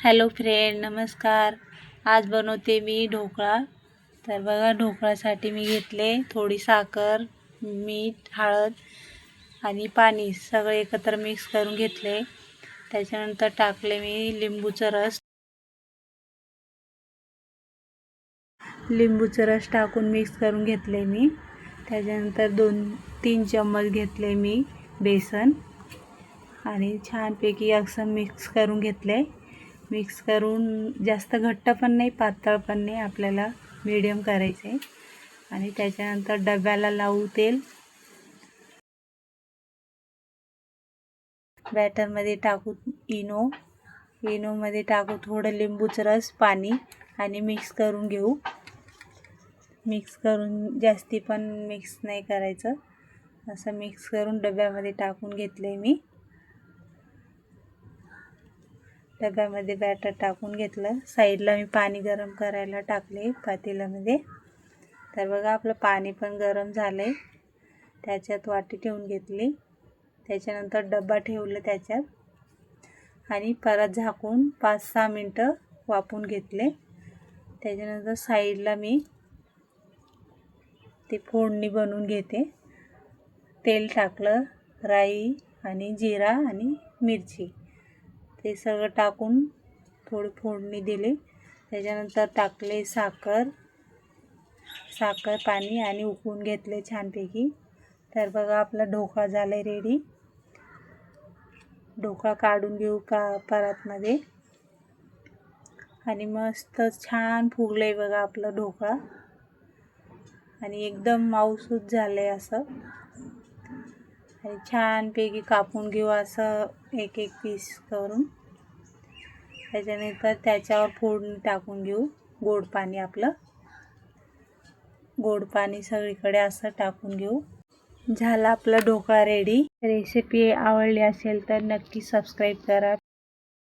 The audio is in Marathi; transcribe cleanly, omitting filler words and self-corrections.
हॅलो फ्रेंड, नमस्कार. आज बनवते मी ढोकळा. तर बघा, ढोकळ्यासाठी मी घेतले थोडी साखर, मीठ, हळद आणि पाणी सगळे एकत्र मिक्स करून घेतले. त्याच्यानंतर टाकले मी लिंबूचा रस टाकून मिक्स करून घेतले मी. त्याच्यानंतर 2-3 चम्मच घेतले मी बेसन आणि छानपैकी असं मिक्स करून घेतले. मिक्स करून जास्त घट्ट पण नाही, पातळ पण नाही, आपल्याला मीडियम करायचे. आणि त्याच्यानंतर डब्याला लावू तेल. बॅटरमध्ये टाकू इनोमध्ये टाकू थोडं लिंबूचं रस, पाणी आणि मिक्स करून घेऊ. मिक्स करून जास्ती पण मिक्स नाही करायचं, असं मिक्स करून डब्यामध्ये टाकून घेतले मी. डब्यामध्ये बॅटर टाकून घेतलं. साईडला मी पाणी गरम करायला टाकले पातेल्यामध्ये. तर बघा, आपलं पाणी पण गरम झालंय. त्याच्यात वाटी ठेवून घेतली. त्याच्यानंतर डब्बा ठेवलं त्याच्यात आणि परत झाकून 5-6 मिनटं वाफवून घेतले. त्याच्यानंतर साईडला मी ते फोडणी बनवून घेते. तेल टाकलं, राई आणि जिरा आणि मिरची ते सगळं टाकून थोडी फोडणी दिली. त्याच्यानंतर टाकले साखर, पाणी आणि उकळून घेतले छानपैकी. तर बघा, आपला ढोकळा झाला रेडी. ढोकळा काढून घेऊ परातमध्ये आणि मस्त छान फुगलंय बघा आपलं ढोकळा आणि एकदम मऊसूत झालंय असं. आणि छानपैकी कापून घेऊ असं एक पीस करून. त्याच्यानंतर त्याच्यावर फोडणी टाकून घेऊ. गोड पाणी सगळीकडे असं टाकून घेऊ. झाला आपला ढोकळा रेडी. रेसिपी आवडली असेल तर नक्की सबस्क्राईब करा.